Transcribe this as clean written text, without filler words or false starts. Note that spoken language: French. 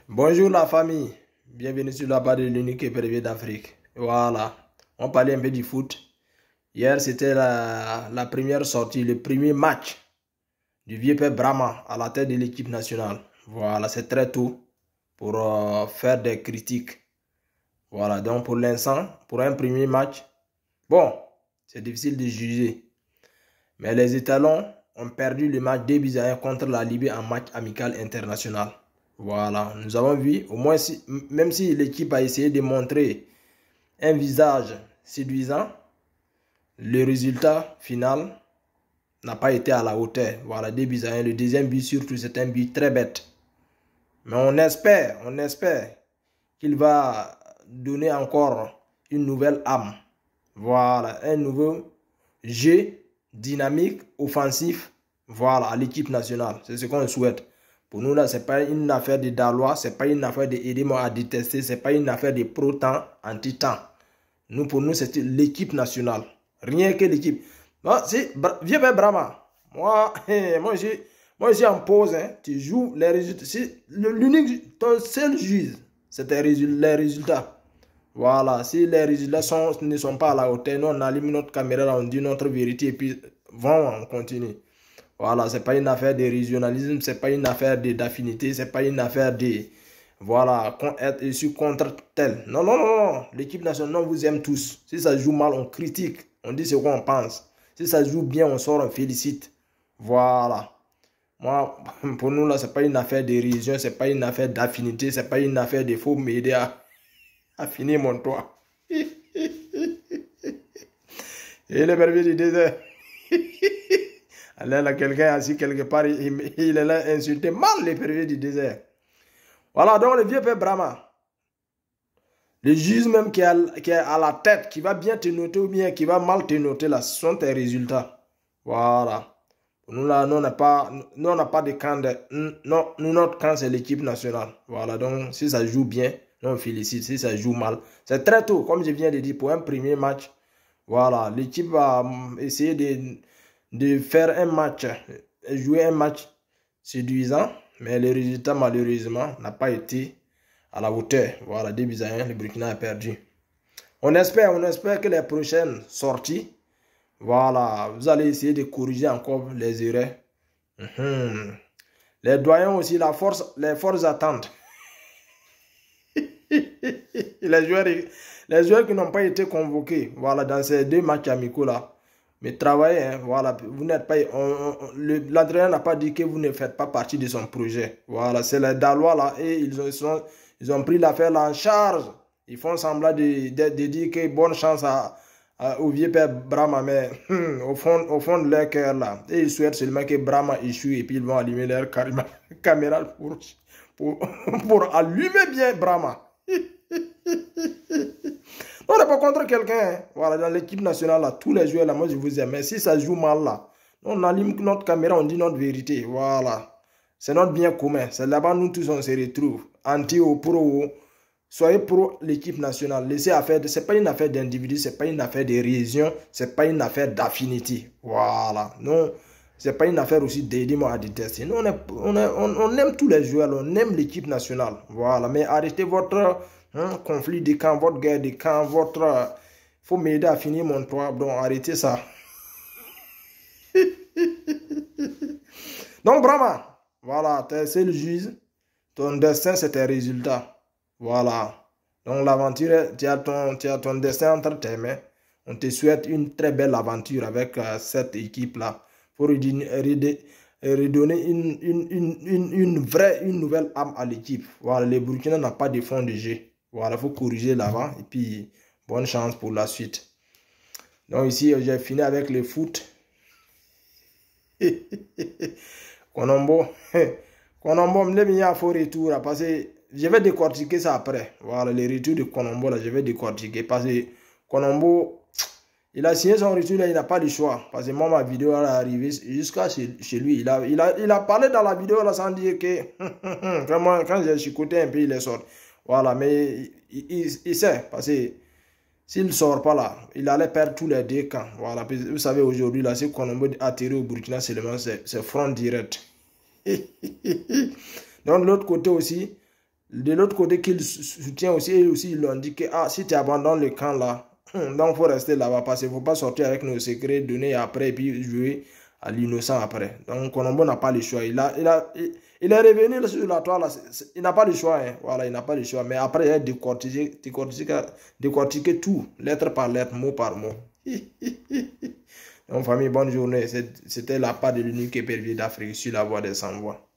Bonjour la famille, bienvenue sur la barre de l'unique épervier d'Afrique. Voilà, on parlait un peu du foot. Hier c'était la première sortie, le premier match du vieux père Brahma à la tête de l'équipe nationale. Voilà, c'est très tôt pour faire des critiques. Voilà, donc pour l'instant, pour un premier match, bon, c'est difficile de juger. Mais les étalons ont perdu le match 2-1 contre la Libye en match amical international. Voilà, nous avons vu, au moins, même si l'équipe a essayé de montrer un visage séduisant, le résultat final n'a pas été à la hauteur. Voilà, 2-1. Le deuxième but surtout, c'est un but très bête. Mais on espère qu'il va donner encore une nouvelle âme. Voilà, un nouveau jeu dynamique, offensif, voilà, à l'équipe nationale. C'est ce qu'on souhaite. Pour nous, là, ce n'est pas une affaire de Dalois, ce n'est pas une affaire d'aider moi à détester, ce n'est pas une affaire de pro-temps, anti-temps. Nous, pour nous, c'est l'équipe nationale. Rien que l'équipe. Viens vers Brahma. Moi, j'ai en pause. Hein. Tu joues les résultats. L'unique, ton seul juge, c'était les résultats. Voilà, si les résultats ne sont pas à la hauteur, nous on allume notre caméra, là, on dit notre vérité et puis on continue. Voilà, c'est pas une affaire de régionalisme, c'est pas une affaire d'affinité, c'est pas une affaire de voilà, être issu contre tel. Non, non, non, non. L'équipe nationale, on vous aime tous. Si ça joue mal, on critique, on dit ce qu'on pense. Si ça joue bien, on sort, on félicite. Voilà. Moi, pour nous, là, c'est pas une affaire de religion, c'est pas une affaire d'affinité, c'est pas une affaire de faux médias. À finir mon toit. Et le permis du désert. Alors là, quelqu'un assis quelque part, il est là insulté mal les permis du désert. Voilà, donc le vieux père Brahma, le juge même qui est à la tête, qui va bien te noter ou bien qui va mal te noter, là, ce sont tes résultats. Voilà. Nous, là, nous, on n'a pas de camp. Non, notre camp, c'est l'équipe nationale. Voilà, donc si ça joue bien, on félicite. Si ça joue mal, c'est très tôt, comme je viens de dire, pour un premier match. Voilà, l'équipe va essayer de faire un match, jouer un match séduisant, mais le résultat, malheureusement, n'a pas été à la hauteur. Voilà, 2-1, le Burkina a perdu. On espère que les prochaines sorties, voilà, vous allez essayer de corriger encore les erreurs. Les doyens aussi, les forces attendent. les joueurs qui n'ont pas été convoqués, voilà, dans ces deux matchs amicaux là. Mais travaillez, hein, voilà, vous n'êtes pas, l'entraîneur n'a pas dit que vous ne faites pas partie de son projet. Voilà, c'est les Dalois là et ils ont pris l'affaire là en charge. Ils font semblant de dire que bonne chance au vieux père Brahma, mais au fond de leur cœur là, et ils souhaitent seulement que Brahma échoue et puis ils vont allumer leur caméra pour allumer bien Brahma. On n'est pas contre quelqu'un. Hein. Voilà, dans l'équipe nationale, là, tous les joueurs, là, moi, je vous aime. Mais si ça joue mal, là, on allume notre caméra, on dit notre vérité. Voilà. C'est notre bien commun. C'est là-bas, nous tous, on se retrouve. Anti ou pro. Soyez pro l'équipe nationale. Laissez affaire. Ce n'est pas une affaire d'individu, ce n'est pas une affaire de région, ce n'est pas une affaire d'affinité. Voilà. Non. Ce n'est pas une affaire aussi d'aider moi à détester. Nous, on aime tous les joueurs, on aime l'équipe nationale. Voilà. Mais arrêtez votre conflit de camp, votre guerre de camp, votre... faut m'aider à finir mon toit. Donc, arrêtez ça. Donc, Brahma, voilà, c'est le juge. Ton destin, c'est tes résultats. Voilà. Donc, l'aventure, tu as ton destin entre tes mains. On te souhaite une très belle aventure avec cette équipe-là. Pour redonner une nouvelle âme à l'équipe. Voilà, le Burkina n'a pas de fond de jeu. Voilà, il faut corriger l'avant. Et puis, bonne chance pour la suite. Donc ici, j'ai fini avec le foot. Konombo, il faut retour. Parce que je vais décortiquer ça après. Voilà, le retour de Konombo, là, je vais décortiquer. Parce que Konombo... Il a signé son retour, là, il n'a pas le choix. Parce que moi, ma vidéo elle est arrivée jusqu'à chez lui. Il a parlé dans la vidéo là, sans dire que quand j'ai chicoté un peu, il est sorti. Voilà, mais il sait. Parce que s'il ne sort pas là, il allait perdre tous les deux camps. Voilà, vous savez, aujourd'hui, là, c'est qu'on a atterri au Burkina seulement, c'est front direct. Donc, de l'autre côté aussi, De l'autre côté, qu'il soutient aussi, eux aussi, ils l'ont dit que ah, si tu abandonnes le camp là, donc il faut rester là-bas parce qu'il ne faut pas sortir avec nos secrets donnés après et puis jouer à l'innocent après. Donc Colombo n'a pas le choix. Il est revenu sur la toile. Il n'a pas le choix. Hein. Voilà, il n'a pas le choix. Mais après, il a décortiqué tout, lettre par lettre, mot par mot. Donc famille, bonne journée. C'était la part de l'unique épervier d'Afrique sur la voie des sans-voix.